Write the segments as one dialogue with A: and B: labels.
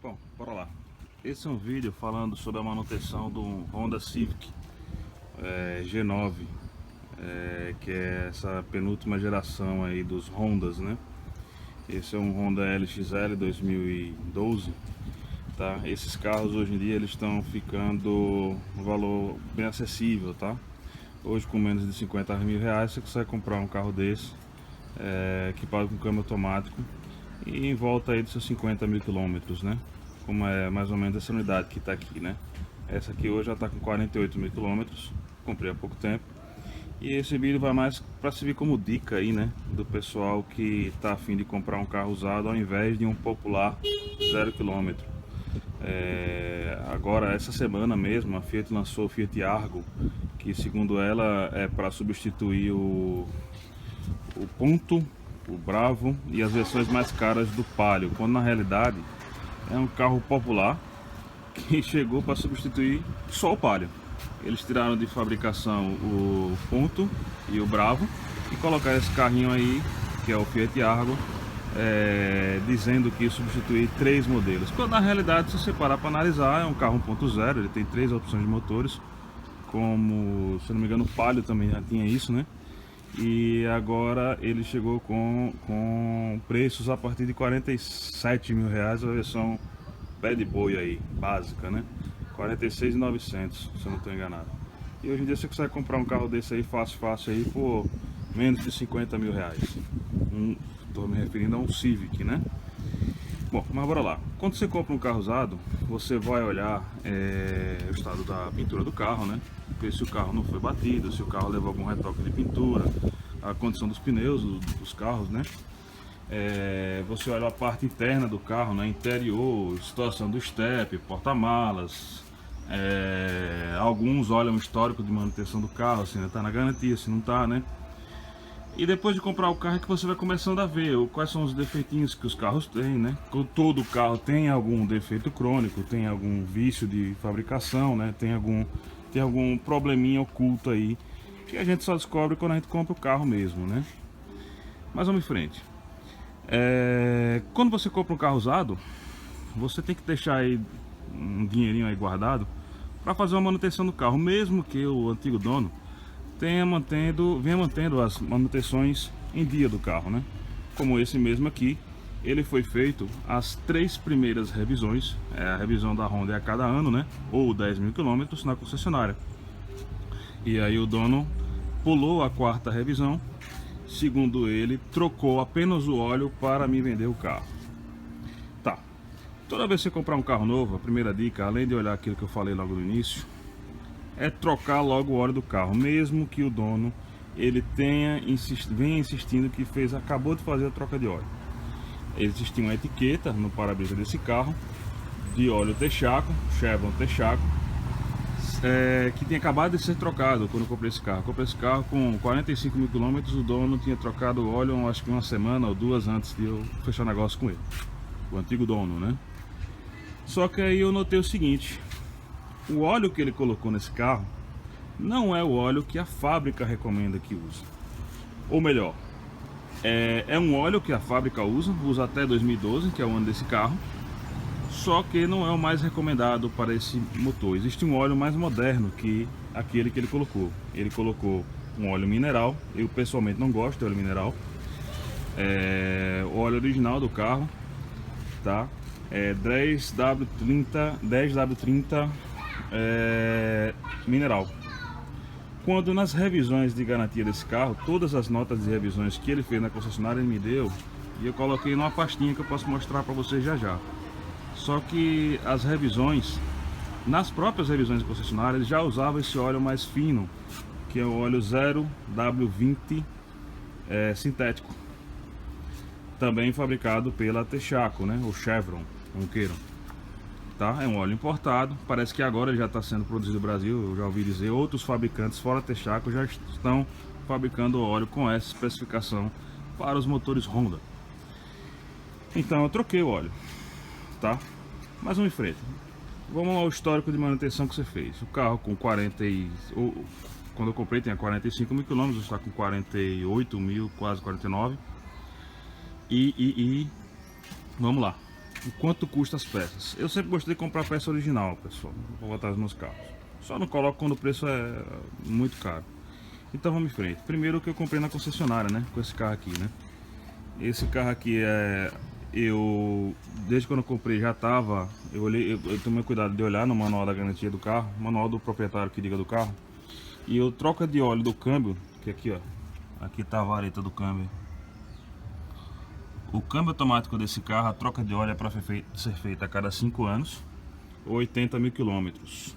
A: Bom, bora lá. Esse é um vídeo falando sobre a manutenção do Honda Civic G9, que é essa penúltima geração aí dos Hondas, né? Esse é um Honda LXL 2012, tá? Esses carros hoje em dia eles estão ficando um valor bem acessível, tá? Hoje com menos de 50 mil reais você consegue comprar um carro desse, equipado com câmbio automático e em volta aí dos seus 50 mil quilômetros, né? Como é mais ou menos essa unidade que está aqui, né? Essa aqui hoje já está com 48 mil quilômetros, comprei há pouco tempo. E esse vídeo vai mais para servir como dica aí, né? Do pessoal que está a fim de comprar um carro usado ao invés de um popular 0 km. Agora, essa semana mesmo, a Fiat lançou o Fiat Argo, que segundo ela é para substituir o Punto, o Bravo e as versões mais caras do Palio, quando na realidade é um carro popular que chegou para substituir só o Palio. Eles tiraram de fabricação o Punto e o Bravo e colocaram esse carrinho aí, que é o Fiat Argo, dizendo que ia substituir 3 modelos. Quando na realidade, se você parar para analisar, é um carro 1.0, ele tem 3 opções de motores, como, se não me engano, o Palio também já tinha isso, né? E agora ele chegou com preços a partir de 47 mil reais, a versão Bad Boy aí, básica, né? 46.900, se eu não estou enganado. E hoje em dia você consegue comprar um carro desse aí fácil aí por menos de 50 mil reais. Estou me referindo a um Civic, né? Bom, mas bora lá. Quando você compra um carro usado, você vai olhar o estado da pintura do carro, né? Ver se o carro não foi batido, se o carro levou algum retoque de pintura, a condição dos pneus dos carros, né? Você olha a parte interna do carro, né? Interior, situação do step, porta-malas. Alguns olham o histórico de manutenção do carro, se ainda está na garantia, se não está, né? E depois de comprar o carro é que você vai começando a ver quais são os defeitinhos que os carros têm, né? Todo carro tem algum defeito crônico, tem algum vício de fabricação, né? Tem algum probleminha oculto aí, que a gente só descobre quando a gente compra o carro mesmo, né? Mas vamos em frente. Quando você compra um carro usado, você tem que deixar aí um dinheirinho aí guardado para fazer uma manutenção do carro, mesmo que o antigo dono venha mantendo as manutenções em dia do carro, né? Como esse mesmo aqui, ele foi feito as 3 primeiras revisões, a revisão da Honda é a cada ano, né? Ou 10 mil quilômetros na concessionária. E aí o dono pulou a 4ª revisão, segundo ele, trocou apenas o óleo para me vender o carro. Tá. Toda vez que você comprar um carro novo, a primeira dica, além de olhar aquilo que eu falei logo no início, é trocar logo o óleo do carro, mesmo que o dono ele venha insistindo que acabou de fazer a troca de óleo. Existia uma etiqueta no para-brisa desse carro de óleo Texaco, Chevron Texaco, que tinha acabado de ser trocado quando eu comprei esse carro. Eu comprei esse carro com 45 mil quilômetros, o dono tinha trocado o óleo acho que uma semana ou 2 antes de eu fechar negócio com ele, o antigo dono, né? Só que aí eu notei o seguinte: o óleo que ele colocou nesse carro não é o óleo que a fábrica recomenda que use. Ou melhor, é um óleo que a fábrica usa até 2012, que é o ano desse carro, só que não é o mais recomendado para esse motor. Existe um óleo mais moderno que aquele que ele colocou. Ele colocou um óleo mineral, eu pessoalmente não gosto de óleo mineral. O óleo original do carro, tá? 10W30 mineral. Quando nas revisões de garantia desse carro, todas as notas de revisões que ele fez na concessionária ele me deu, e eu coloquei numa pastinha que eu posso mostrar para vocês já. Só que as revisões, nas próprias revisões de concessionária, ele já usava esse óleo mais fino, que é o óleo 0W20 sintético, também fabricado pela Texaco, né? O Chevron, como queiram. Tá? É um óleo importado, parece que agora ele já está sendo produzido no Brasil. Eu já ouvi dizer, outros fabricantes fora Texaco já estão fabricando óleo com essa especificação para os motores Honda. Então eu troquei o óleo, tá? Mas vamos em frente. Vamos ao histórico de manutenção que você fez. O carro com quando eu comprei tinha 45 mil quilômetros, está com 48 mil, quase 49. E vamos lá. o quanto custa as peças. Eu sempre gostei de comprar peça original, pessoal, para botar nos meus carros. Só não coloco quando o preço é muito caro. Então vamos em frente. Primeiro, o que eu comprei na concessionária, né? Com esse carro aqui, né? Esse carro aqui desde quando eu comprei já tava. Eu tomei cuidado de olhar no manual da garantia do carro, manual do proprietário que diga do carro. E eu troca de óleo do câmbio, que aqui, ó. Aqui tá a vareta do câmbio. O câmbio automático desse carro, a troca de óleo é para ser feita a cada 5 anos ou 80 mil quilômetros.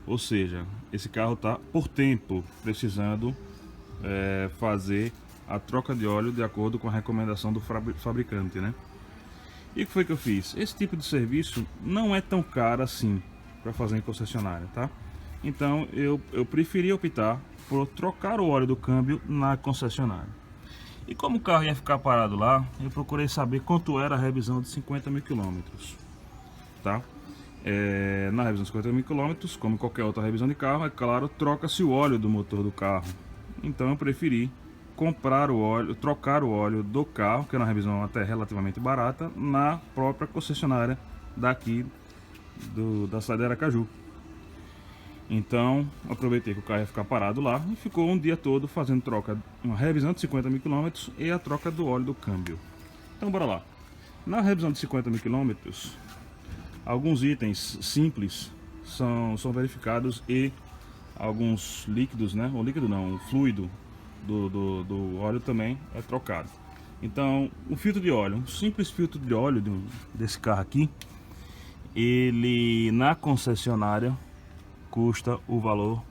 A: Ou seja, esse carro tá por tempo precisando fazer a troca de óleo de acordo com a recomendação do fabricante, né? E o que foi que eu fiz? Esse tipo de serviço não é tão caro assim para fazer em concessionária, tá? Então eu preferi optar por trocar o óleo do câmbio na concessionária. E como o carro ia ficar parado lá, eu procurei saber quanto era a revisão de 50 mil quilômetros, tá? Na revisão de 50 mil quilômetros, como qualquer outra revisão de carro, é claro, troca-se o óleo do motor do carro. Então eu preferi comprar o óleo, trocar o óleo do carro, que é uma revisão até relativamente barata, na própria concessionária daqui da cidade de Aracaju. Então aproveitei que o carro ia ficar parado lá e ficou um dia todo fazendo uma revisão de 50 mil quilômetros e a troca do óleo do câmbio. Então bora lá. Na revisão de 50 mil quilômetros, alguns itens simples são verificados e alguns líquidos, né? O líquido não, o fluido do óleo também é trocado. Então o filtro de óleo, um simples filtro de óleo desse carro aqui, ele na concessionária custa o valor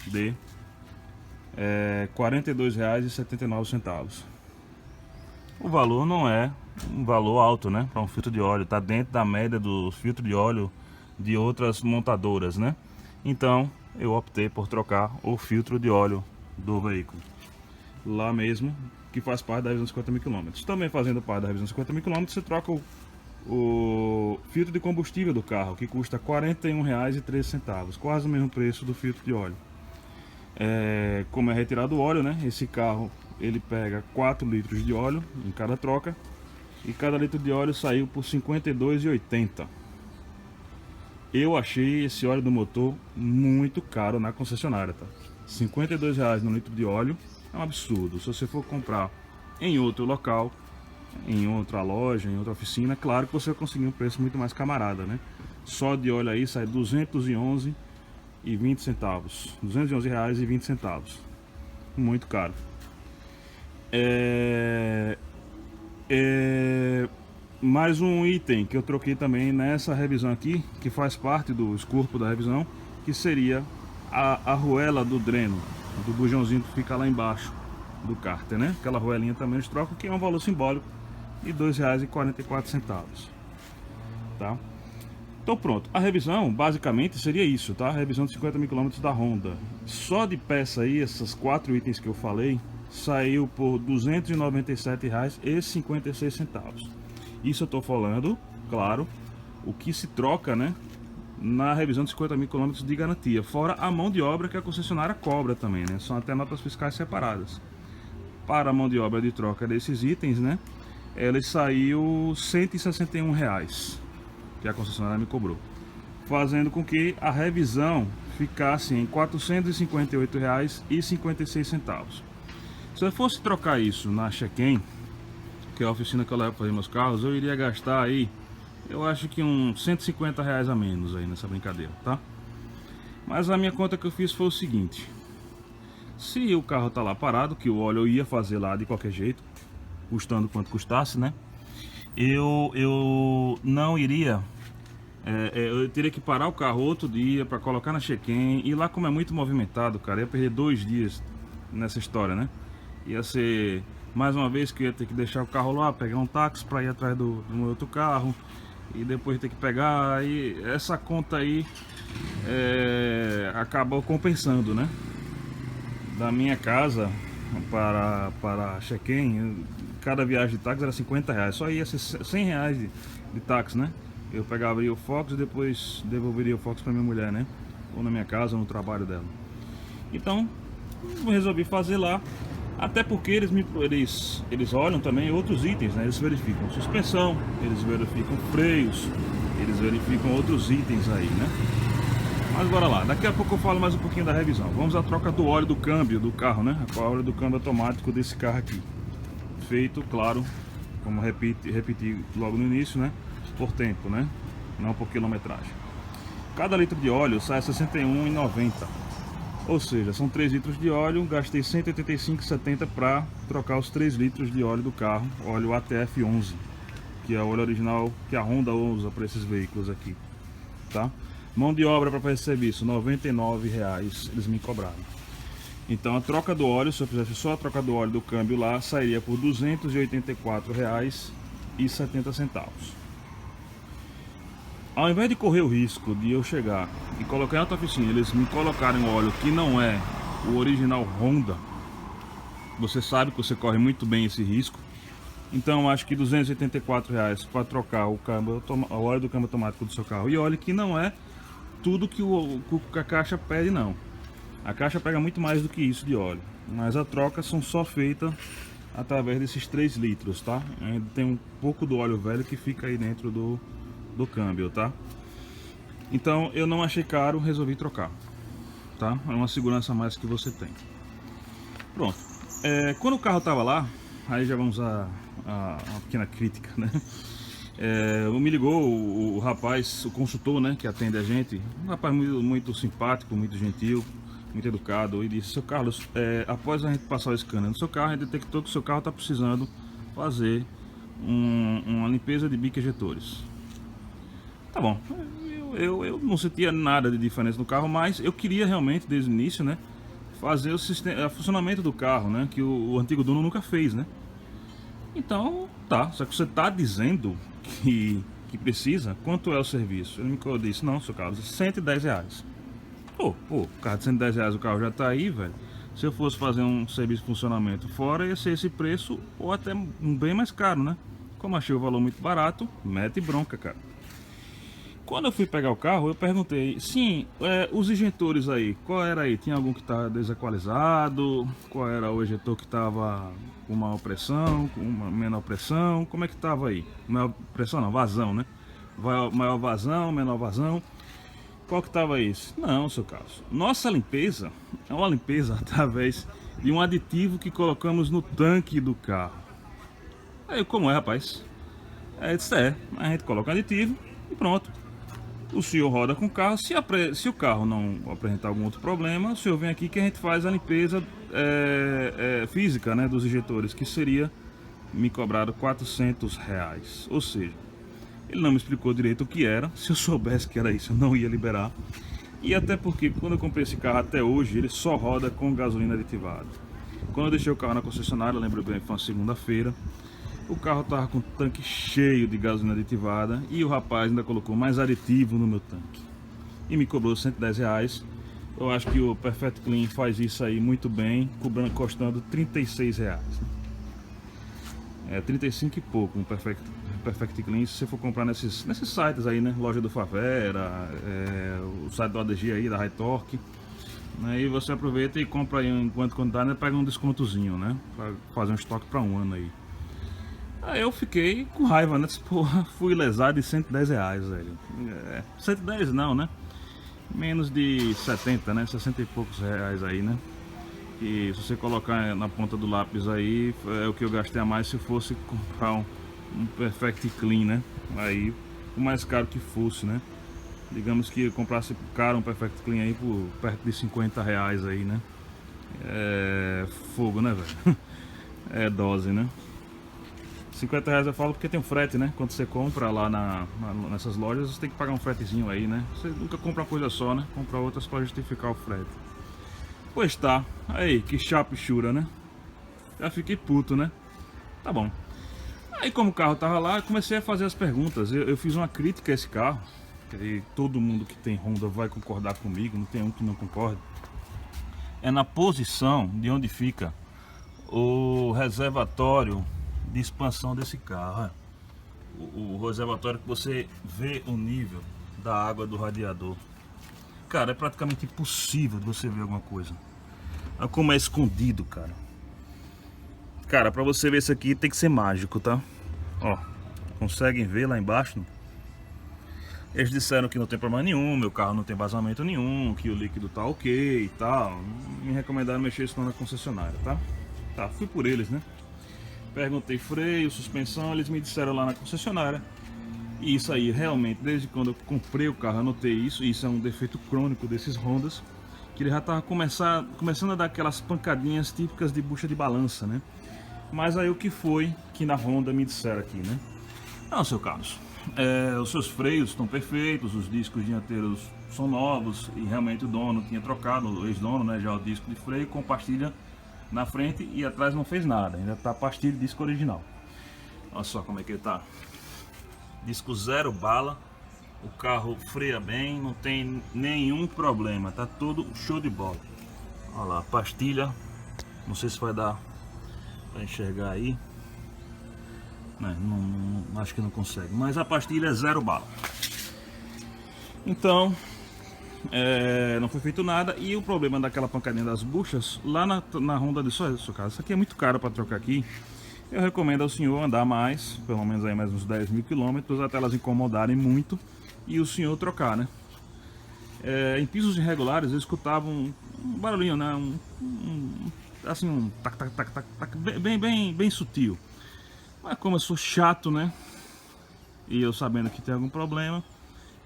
A: de R$ 42,79. O valor não é um valor alto, né, para um filtro de óleo, está dentro da média do filtro de óleo de outras montadoras, né? Então eu optei por trocar o filtro de óleo do veículo lá mesmo, que faz parte da revisão de 50 mil quilômetros. Também fazendo parte da revisão de 50 mil quilômetros, você troca o filtro de combustível do carro, que custa R$ 41,13, quase o mesmo preço do filtro de óleo. Como é retirado o óleo, né? Esse carro ele pega 4 litros de óleo em cada troca e cada litro de óleo saiu por R$ 52,80. Eu achei esse óleo do motor muito caro na concessionária, tá? R$ 52,00 no litro de óleo é um absurdo. Se você for comprar em outro local, em outra loja, em outra oficina, claro que você vai conseguir um preço muito mais camarada, né? Só de óleo aí sai R$ 211,20. R$ 211,20. Muito caro. Mais um item que eu troquei também nessa revisão aqui, que faz parte do escopo da revisão, que seria a arruela do dreno, do bujãozinho que fica lá embaixo do cárter, né? Aquela arruelinha também eles trocam, que é um valor simbólico de R$ 2,44, tá? Então pronto, a revisão basicamente seria isso, tá? A revisão de 50 mil quilômetros da Honda. Só de peça aí, esses 4 itens que eu falei, saiu por R$ 297,56. Isso eu tô falando, claro, o que se troca, né? Na revisão de 50 mil quilômetros de garantia, fora a mão de obra que a concessionária cobra também, né? São até notas fiscais separadas. Para a mão de obra de troca desses itens, né? Ela saiu R$ 161 que a concessionária me cobrou, fazendo com que a revisão ficasse em R$ 458,56. Se eu fosse trocar isso na Check-in, que é a oficina que eu levo para fazer meus carros, eu iria gastar aí, eu acho que uns R$ 150 a menos aí nessa brincadeira, tá? Mas a minha conta que eu fiz foi o seguinte: se o carro tá lá parado, que o óleo eu ia fazer lá de qualquer jeito, custando quanto custasse, né? Eu não iria, eu teria que parar o carro outro dia para colocar na check-in, e lá como é muito movimentado, cara, ia perder 2 dias nessa história, né? Ia ser mais uma vez que eu ia ter que deixar o carro lá, pegar um táxi para ir atrás do meu outro carro e depois ter que pegar, aí essa conta aí acabou compensando, né? Da minha casa para check-in, cada viagem de táxi era R$ 50, só ia ser R$ 100 de táxi, né? Eu pegaria o Fox e depois devolveria o Fox para minha mulher, né? Ou na minha casa ou no trabalho dela. Então eu resolvi fazer lá Até porque eles olham também outros itens, né? Eles verificam suspensão, eles verificam freios, eles verificam outros itens aí, né? Mas bora lá, daqui a pouco eu falo mais um pouquinho da revisão. Vamos à troca do óleo do câmbio do carro, né? A óleo do câmbio automático desse carro aqui. Feito, claro, como repeti logo no início, né? Por tempo, né? Não por quilometragem. Cada litro de óleo sai a R$ 61,90. Ou seja, são 3 litros de óleo, gastei R$ 185,70 para trocar os 3 litros de óleo do carro, óleo ATF11, que é o óleo original que a Honda usa para esses veículos aqui, tá? Mão de obra para fazer esse serviço, R$ 99,00 eles me cobraram. Então a troca do óleo, se eu fizesse só a troca do óleo do câmbio lá, sairia por R$ 284,70. Ao invés de correr o risco de eu chegar e colocar em outra oficina, eles me colocarem um óleo que não é o original Honda, você sabe que você corre muito bem esse risco. Então eu acho que R$ 284,00 para trocar o óleo do câmbio automático do seu carro. E olha que não é tudo que a caixa pede, não. A caixa pega muito mais do que isso de óleo, mas a troca são só feita através desses 3 litros, tá? Ainda tem um pouco do óleo velho que fica aí dentro do câmbio, tá? Então eu não achei caro, resolvi trocar, tá? É uma segurança a mais que você tem. Pronto. Quando o carro tava lá, aí já vamos a uma pequena crítica, né? Me ligou o rapaz, o consultor, né, que atende a gente, um rapaz muito simpático, muito gentil, muito educado, e disse: seu Carlos, após a gente passar o scanner no seu carro, a gente detectou que o seu carro está precisando fazer uma limpeza de bico ejetores. Tá bom, eu não sentia nada de diferença no carro, mas eu queria realmente, desde o início, né, fazer o funcionamento do carro, né, que o antigo dono nunca fez, né. Então, tá, só que você tá dizendo que precisa, quanto é o serviço? Ele me disse: não, seu Carlos, R$ 110. Pô, carro de R$ 110, o carro já tá aí, velho. Se eu fosse fazer um serviço de funcionamento fora, ia ser esse preço, ou até um bem mais caro, né? Como achei o valor muito barato, mete bronca, cara. Quando eu fui pegar o carro, eu perguntei: sim, os injetores aí, qual era aí? Tinha algum que tá desequalizado? Qual era o injetor que tava com maior pressão, com uma menor pressão? Como é que tava aí? Maior pressão não, vazão, né? Maior vazão, menor vazão. Qual que tava isso? Não, seu Carlos. Nossa limpeza é uma limpeza através de um aditivo que colocamos no tanque do carro. Aí, como é, rapaz? Aí disse: a gente coloca aditivo e pronto. O senhor roda com o carro, se o carro não apresentar algum outro problema, o senhor vem aqui que a gente faz a limpeza física, né, dos injetores, que seria me cobrado R$ 400. Ou seja, ele não me explicou direito o que era. Se eu soubesse que era isso, eu não ia liberar. E até porque quando eu comprei esse carro até hoje, ele só roda com gasolina aditivada. Quando eu deixei o carro na concessionária, eu lembro bem, foi uma segunda-feira, o carro estava com o tanque cheio de gasolina aditivada e o rapaz ainda colocou mais aditivo no meu tanque e me cobrou R$ 110. Eu acho que o Perfect Clean faz isso aí muito bem, custando R$ 36. 35 e pouco um Perfect Clean, se você for comprar nesses sites aí, né? Loja do Favera, o site do ADG aí, da High Torque. Aí você aproveita e compra aí enquanto quantidade, né? Pega um descontozinho, né? Pra fazer um estoque para um ano aí. Aí eu fiquei com raiva, né? Porra, fui lesado de R$ 110, velho. 110 não, né? Menos de 70, né? 60 e poucos reais aí, né? E se você colocar na ponta do lápis aí, é o que eu gastei a mais se fosse comprar um Perfect Clean, né? Aí, o mais caro que fosse, né? Digamos que eu comprasse caro um Perfect Clean aí por perto de R$ 50 aí, né? É fogo, né, velho? É dose, né? R$ 50 eu falo porque tem um frete, né? Quando você compra lá nessas lojas, você tem que pagar um fretezinho aí, né? Você nunca compra uma coisa só, né? Compra outras para justificar o frete. Pois tá, aí, que chapichura, né? Já fiquei puto, né? Tá bom. Aí como o carro tava lá, eu comecei a fazer as perguntas. Eu fiz uma crítica a esse carro, que todo mundo que tem Honda vai concordar comigo, não tem um que não concorde. É na posição de onde fica o reservatório de expansão desse carro. O reservatório que você vê o nível da água do radiador. Cara, é praticamente impossível de você ver alguma coisa. Olha como é escondido, cara. Cara, pra você ver isso aqui tem que ser mágico, tá? Ó, conseguem ver lá embaixo? Eles disseram que não tem problema nenhum, meu carro não tem vazamento nenhum, que o líquido tá ok e tal. Me recomendaram mexer isso na concessionária, tá? Tá, fui por eles, né? Perguntei freio, suspensão, eles me disseram lá na concessionária. E isso aí, realmente, desde quando eu comprei o carro, eu notei isso. E isso é um defeito crônico desses Hondas, que ele já tava começando a dar aquelas pancadinhas típicas de bucha de balança, né? Mas aí o que foi que na Honda me disseram aqui, né? Não, seu Carlos, os seus freios estão perfeitos, os discos dianteiros são novos e realmente o dono tinha trocado, o ex-dono, né, já o disco de freio com pastilha na frente e atrás não fez nada, ainda tá pastilha de disco original. Olha só como é que ele tá. Disco zero bala, o carro freia bem, não tem nenhum problema, tá tudo show de bola. Olha lá, pastilha, não sei se vai dar para enxergar aí. Não, acho que não consegue, mas a pastilha é zero bala. Então, não foi feito nada. E o problema daquela pancadinha das buchas, lá na Honda disse: olha, seu cara, isso aqui é muito caro para trocar aqui. Eu recomendo ao senhor andar mais, pelo menos aí mais uns 10 mil quilômetros, até elas incomodarem muito e o senhor trocar, né? Em pisos irregulares eu escutava um barulhinho, né? Assim, um tac, tac, tac, tac, tac, bem sutil. Mas como eu sou chato, né? E eu sabendo que tem algum problema,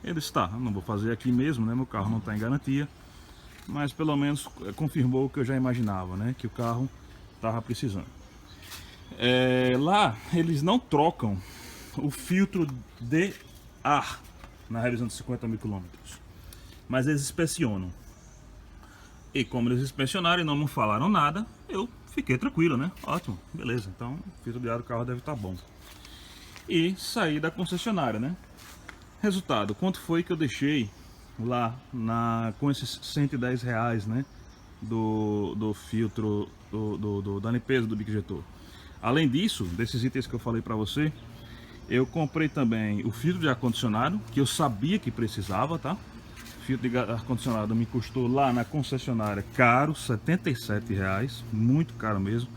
A: ele disse: tá, não vou fazer aqui mesmo, né? Meu carro não está em garantia. Mas pelo menos confirmou o que eu já imaginava, né? Que o carro estava precisando. Lá eles não trocam o filtro de ar na revisão de 50 mil quilômetros, mas eles inspecionam. E como eles inspecionaram e não me falaram nada, eu fiquei tranquilo, né? Ótimo, beleza, então o filtro de ar do carro deve estar bom. E saí da concessionária, né? Resultado, quanto foi que eu deixei lá com esses R$110, né? Do filtro, da limpeza do bico injetor. Além disso, desses itens que eu falei para você, eu comprei também o filtro de ar-condicionado, que eu sabia que precisava, tá? O filtro de ar-condicionado me custou lá na concessionária caro, R$77, muito caro mesmo.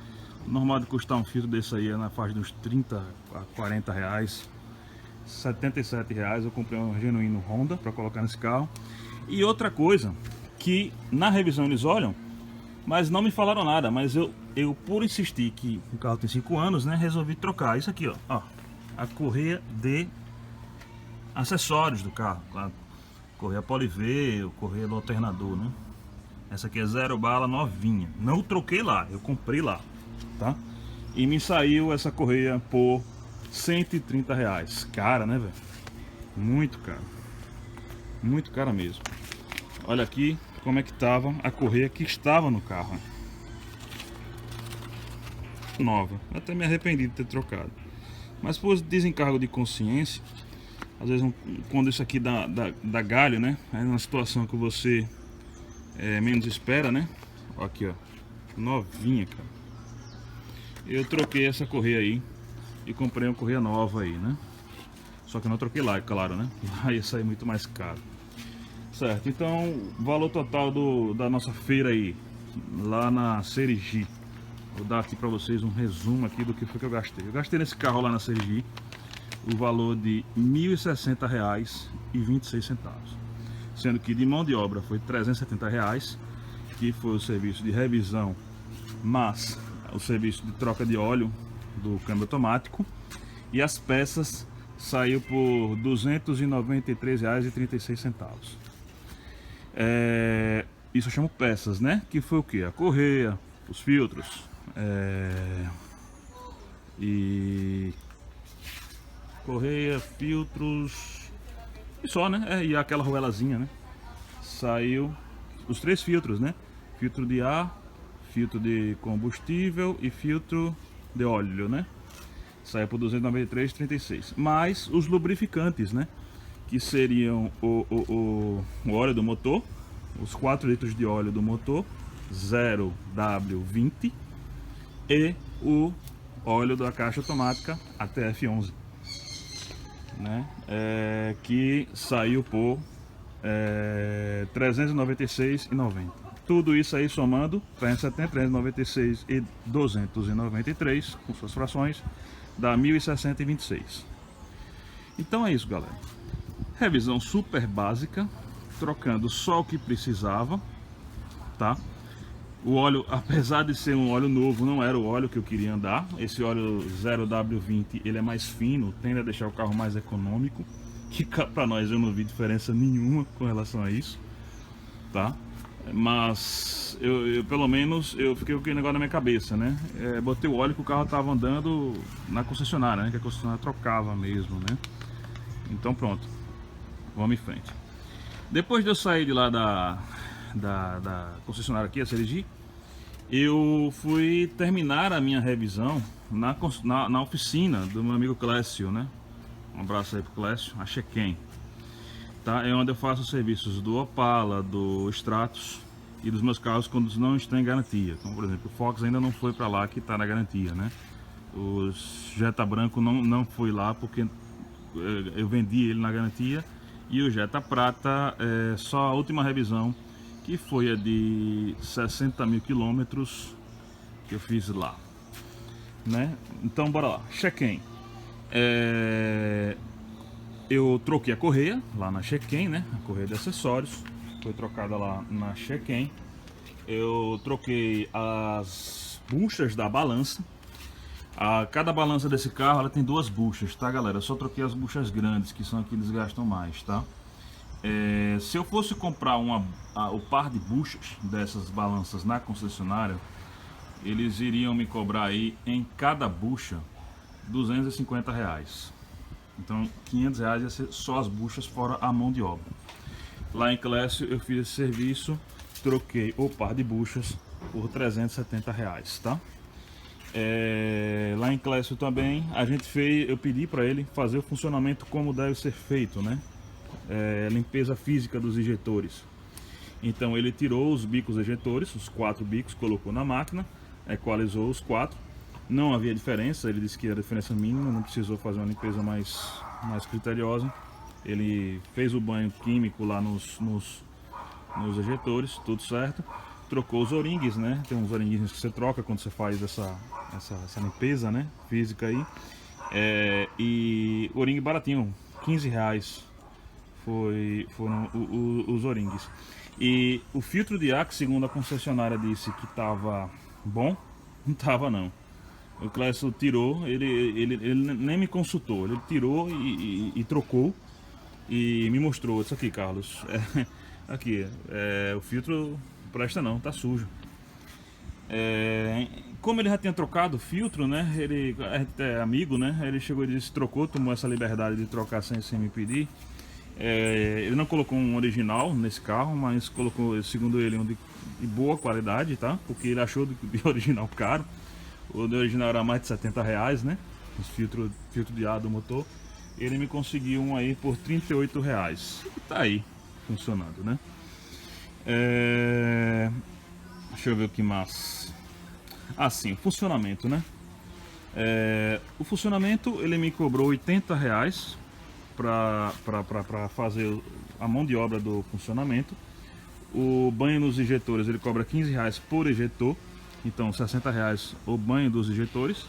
A: O normal de custar um filtro desse aí é na faixa de uns 30 a 40 reais. R$77 eu comprei um genuíno Honda para colocar nesse carro. E outra coisa, que na revisão eles olham, mas não me falaram nada, mas eu por insistir que o carro tem 5 anos, né, resolvi trocar isso aqui, ó, a correia de acessórios do carro, a correia Polivé, a correia do alternador, né? Essa aqui é zero bala, novinha. Não troquei lá, eu comprei lá, tá? E me saiu essa correia por R$130. Cara, né, velho? Muito caro. Muito cara mesmo. Olha aqui como é que tava a correia que estava no carro. Nova. Eu até me arrependi de ter trocado. Mas por desencargo de consciência, às vezes quando isso aqui dá galho, né? Aí numa situação que você menos espera, né? Ó, aqui, ó. Novinha, cara. Eu troquei essa correia aí e comprei uma correia nova aí, né? Só que eu não troquei lá, é claro, né? Lá ia sair muito mais caro. Certo, então o valor total da nossa feira aí, lá na Serigi. Vou dar aqui para vocês um resumo aqui do que foi que eu gastei. Eu gastei nesse carro lá na Serigi o valor de R$1.060,26, sendo que de mão de obra foi R$370, que foi o serviço de revisão, mas o serviço de troca de óleo do câmbio automático, e as peças saiu por R$293,36. Isso eu chamo peças, né? Que foi o que? A correia, os filtros, e correia, filtros e só, né? E aquela arruelazinha, né? Saiu os 3 filtros, né? Filtro de ar, filtro de combustível e filtro de óleo, né? Saiu por R$293,36. Mais os lubrificantes, né? Que seriam o óleo do motor, os 4 litros de óleo do motor 0W20 e o óleo da caixa automática ATF11, né? Que saiu por R$396,90. Tudo isso aí somando 370, 396 e 293 com suas frações, dá 1.060,26. Então é isso, galera. Revisão super básica, trocando só o que precisava, tá? O óleo, apesar de ser um óleo novo, não era o óleo que eu queria andar. Esse óleo 0W20, ele é mais fino, tende a deixar o carro mais econômico, que para nós eu não vi diferença nenhuma com relação a isso, tá? Mas eu pelo menos eu fiquei com aquele negócio na minha cabeça, né? Botei o óleo que o carro estava andando na concessionária, né? Que a concessionária trocava mesmo, né? Então pronto, vamos em frente. Depois de eu sair de lá da concessionária aqui, a CLG, eu fui terminar a minha revisão na oficina do meu amigo Clécio, né? Um abraço aí pro Clécio, a Chequem. Tá? É onde eu faço os serviços do Opala, do Stratos e dos meus carros quando não estão em garantia. Então, por exemplo, o Fox ainda não foi para lá, que está na garantia, né? O Jetta branco não foi lá porque eu vendi ele na garantia, e o Jetta prata só a última revisão, que foi a de 60 mil quilômetros que eu fiz lá, né? Então bora lá, check-in. Eu troquei a correia lá na Check-in, né? A correia de acessórios foi trocada lá na Check-in. Eu troquei as buchas da balança. Cada balança desse carro ela tem duas buchas, tá, galera? Eu só troquei as buchas grandes, que são as que desgastam mais, tá? Se eu fosse comprar o par de buchas dessas balanças na concessionária, eles iriam me cobrar aí em cada bucha R$250. Então R$500 ia ser só as buchas fora a mão de obra. Lá em Clécio eu fiz esse serviço, troquei o par de buchas por R$370, tá? Lá em Clécio também eu pedi para ele fazer o funcionamento como deve ser feito, né? Limpeza física dos injetores. Então ele tirou os bicos ejetores, os 4 bicos, colocou na máquina, equalizou os 4. Não havia diferença, ele disse que era diferença mínima, não precisou fazer uma limpeza mais criteriosa. Ele fez o banho químico lá nos ejetores, tudo certo. Trocou os O-rings, né? Tem uns O-rings que você troca quando você faz essa limpeza, né? Física aí. E O-ring baratinho, R$15 foram os O-rings. E o filtro de ar, que segundo a concessionária disse que estava bom, não estava não. O Clécio tirou, ele nem me consultou, ele tirou e trocou e me mostrou. Isso aqui, Carlos, aqui, o filtro presta não, tá sujo. Como ele já tinha trocado o filtro, né, ele é amigo, né, ele chegou e disse, tomou essa liberdade de trocar sem me pedir. Ele não colocou um original nesse carro, mas colocou, segundo ele, um de boa qualidade, tá? Porque ele achou de original caro. O de original era mais de R$70, né? Os filtro de ar do motor. Ele me conseguiu um aí por R$38. E tá aí, funcionando, né? Deixa eu ver o que mais. Sim, o funcionamento, né? O funcionamento, ele me cobrou R$80 para fazer a mão de obra do funcionamento. O banho nos injetores, ele cobra R$15 por injetor. Então R$60 o banho dos injetores,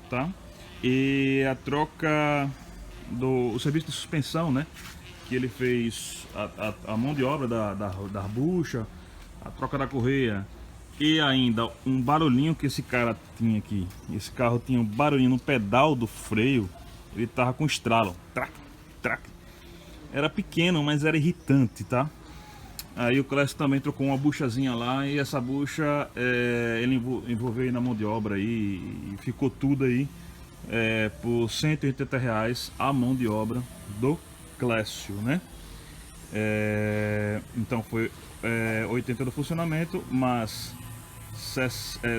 A: tá? E a troca o serviço de suspensão, né? Que ele fez a mão de obra da bucha, a troca da correia e ainda um barulhinho que esse cara tinha aqui. Esse carro tinha um barulhinho no pedal do freio, ele tava com estralo, trac, trac. Era pequeno, mas era irritante, tá? Aí o Clécio também trocou uma buchazinha lá, e essa bucha ele envolveu aí na mão de obra aí, e ficou tudo aí por R$180 a mão de obra do Clécio, né? Então foi 80 do funcionamento, mas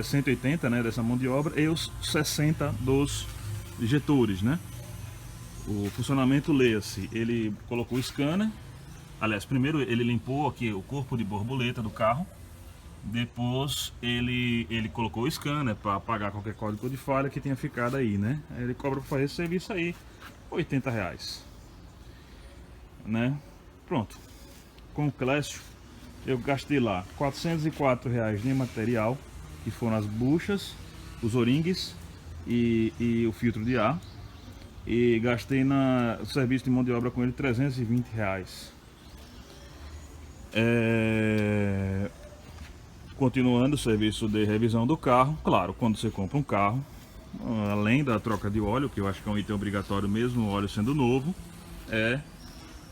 A: 180, né, dessa mão de obra, e os 60 dos injetores, né? O funcionamento, leia-se, ele colocou o scanner. Aliás, primeiro ele limpou aqui o corpo de borboleta do carro. Depois ele colocou o scanner para apagar qualquer código de falha que tenha ficado aí, né? Ele cobra para fazer esse serviço aí R$80, né? Pronto. Com o Clécio eu gastei lá R$ 404 de material, que foram as buchas, os O-rings e o filtro de ar. E gastei no serviço de mão de obra com ele R$ 320. Continuando o serviço de revisão do carro. Claro, quando você compra um carro, além da troca de óleo, que eu acho que é um item obrigatório mesmo, o óleo sendo novo, é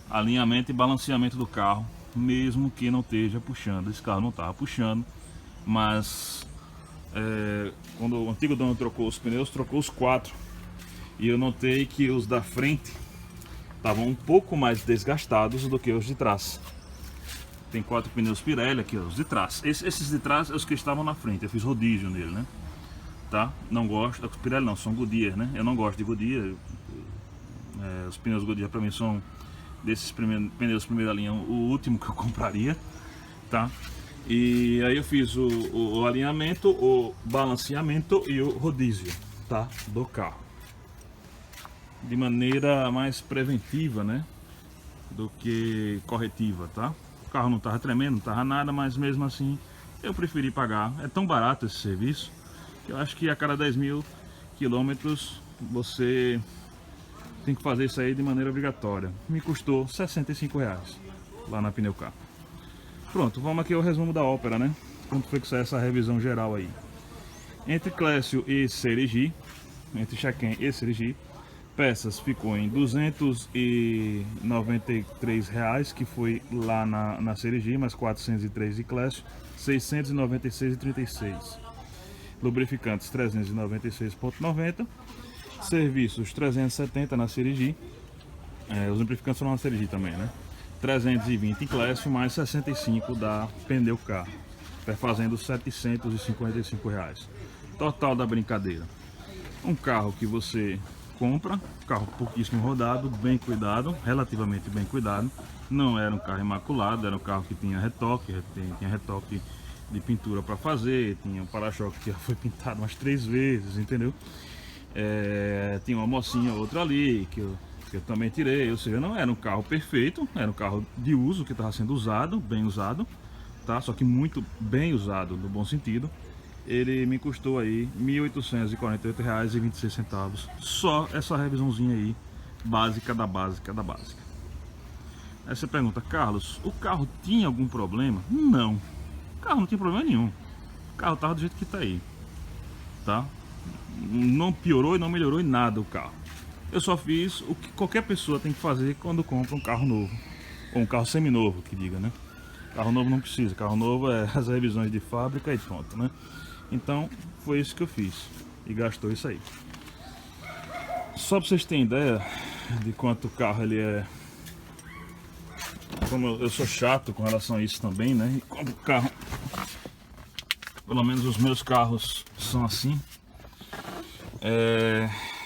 A: alinhamento e balanceamento do carro, mesmo que não esteja puxando. Esse carro não estava puxando, mas quando o antigo dono trocou os pneus, trocou os 4, e eu notei que os da frente estavam um pouco mais desgastados do que os de trás. Tem 4 pneus Pirelli aqui, os de trás. Esses de trás, os que estavam na frente, eu fiz rodízio nele, né? Tá? Não gosto, os Pirelli não, são Goodyear, né? Eu não gosto de Goodyear. Os pneus Goodyear para mim são desses pneus primeira linha, o último que eu compraria, tá? E aí eu fiz o alinhamento, o balanceamento e o rodízio, tá? Do carro. De maneira mais preventiva, né? Do que corretiva, tá? O carro não tava tremendo, não tava nada, mas mesmo assim eu preferi pagar. É tão barato esse serviço que eu acho que a cada 10.000 quilômetros você tem que fazer isso aí de maneira obrigatória. Me custou R$ 65 lá na Pneucar. Pronto, vamos aqui ao resumo da ópera, né? Quanto foi que saiu essa revisão geral aí? Entre Clécio e Serigi, entre Chaquen e Serigi, peças ficou em R$ 293, que foi lá na Serigi, mais 403 de Clécio, 696,36. Lubrificantes 396,90. Serviços 370 na Serigi. Os lubrificantes são na Serigi também, né? 320 em Clécio, mais 65 da Pneucar, fazendo R$ 755. Total da brincadeira. Um carro que você compra, carro pouquíssimo rodado, bem cuidado, relativamente bem cuidado. Não era um carro imaculado, era um carro que tinha retoque de pintura para fazer, tinha um para-choque que já foi pintado umas 3 vezes, entendeu? Tinha uma mocinha outra ali que eu também tirei, ou seja, não era um carro perfeito, era um carro de uso que estava sendo usado, bem usado, tá? Só que muito bem usado, no bom sentido. Ele me custou aí R$ 1.848,26, só essa revisãozinha aí, básica da básica da básica. Aí você pergunta, Carlos, o carro tinha algum problema? Não, o carro não tinha problema nenhum, o carro estava do jeito que está aí, tá? Não piorou e não melhorou em nada o carro. Eu só fiz o que qualquer pessoa tem que fazer quando compra um carro novo, ou um carro seminovo, que diga, né? Carro novo não precisa, carro novo é as revisões de fábrica e pronto, né? Então foi isso que eu fiz e gastou isso aí. Só para vocês terem ideia de quanto o carro ele é. Como eu sou chato com relação a isso também, né? E quando o carro, pelo menos os meus carros são assim,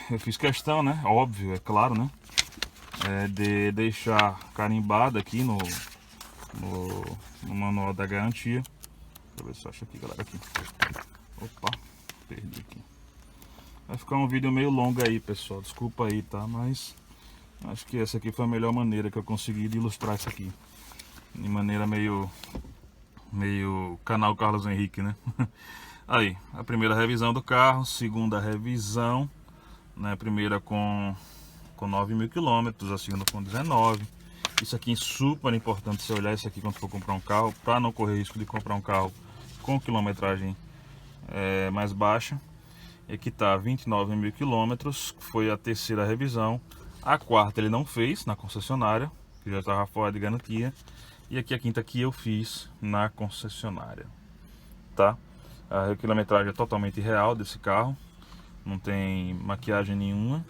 A: eu fiz questão, né? Óbvio, é claro, né? De deixar carimbado aqui no manual da garantia. Deixa eu ver se eu acho aqui, galera. Aqui. Opa, perdi aqui. Vai ficar um vídeo meio longo aí, pessoal. Desculpa aí, tá? Mas acho que essa aqui foi a melhor maneira que eu consegui de ilustrar isso aqui. De maneira meio canal Carlos Henrique, né? Aí, a primeira revisão do carro, segunda revisão, né? Primeira com 9.000 quilômetros, a segunda com 19. Isso aqui é super importante você olhar isso aqui quando for comprar um carro, para não correr risco de comprar um carro com quilometragem mais baixa. E aqui tá 29.000 quilômetros, foi a terceira revisão. A quarta ele não fez na concessionária, que já estava fora de garantia. E aqui a quinta que eu fiz na concessionária, tá? A quilometragem é totalmente real desse carro, não tem maquiagem nenhuma.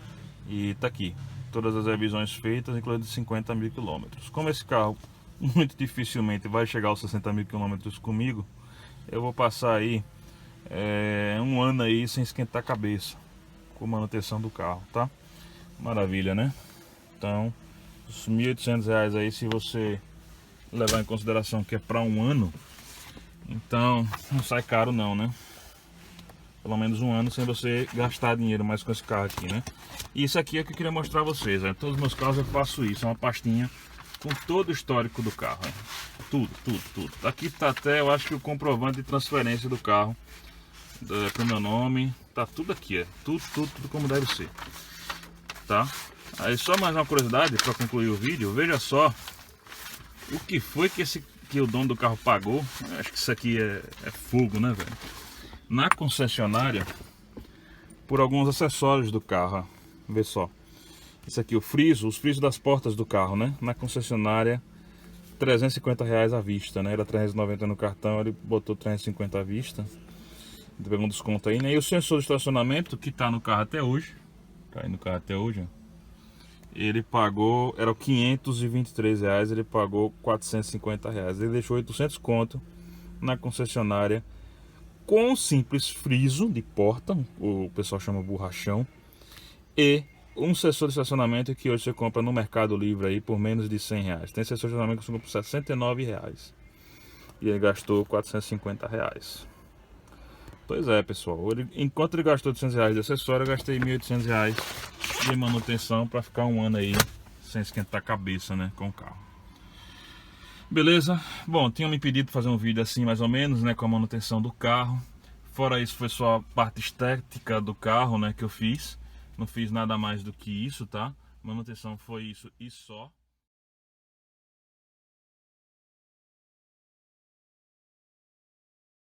A: E tá aqui, todas as revisões feitas, incluindo 50.000 quilômetros. Como esse carro muito dificilmente vai chegar aos 60.000 quilômetros comigo, eu vou passar aí um ano aí sem esquentar a cabeça com manutenção do carro, tá? Maravilha, né? Então, os R$ 1.800 aí, se você levar em consideração que é para um ano, então não sai caro não, né? Pelo menos um ano sem você gastar dinheiro mais com esse carro aqui, né? E isso aqui é o que eu queria mostrar a vocês, né? Todos os meus carros eu faço isso, é uma pastinha com todo o histórico do carro, né? Tudo. Aqui tá até, eu acho que o comprovante de transferência do carro com meu nome, tá tudo aqui, tudo como deve ser, tá? Aí só mais uma curiosidade para concluir o vídeo, veja só o que foi que o dono do carro pagou. Eu acho que isso aqui é fogo, né, velho? Na concessionária, por alguns acessórios do carro, ó. Vê só. Isso aqui, os frisos das portas do carro, né? Na concessionária, R$350 à vista, né? Era 390 no cartão, ele botou 350 à vista. Pegou um desconto aí, né? E o sensor de estacionamento, que tá no carro até hoje, tá aí no carro até hoje, ó. Ele pagou, era R$523, ele pagou R$450. Ele deixou 800 conto na concessionária com um simples friso de porta, o pessoal chama borrachão, e um sensor de estacionamento que hoje você compra no Mercado Livre aí por menos de R$100. Tem sensor de estacionamento que você compra por R$69 e ele gastou R$450. Pois é, pessoal, enquanto ele gastou R$800 de acessório, eu gastei R$1.800 de manutenção para ficar um ano aí sem esquentar a cabeça, né, com o carro. Beleza? Bom, tinham me pedido para fazer um vídeo assim mais ou menos, né, com a manutenção do carro. Fora isso, foi só a parte estética do carro, né, que eu fiz. Não fiz nada mais do que isso, tá? Manutenção foi isso e só.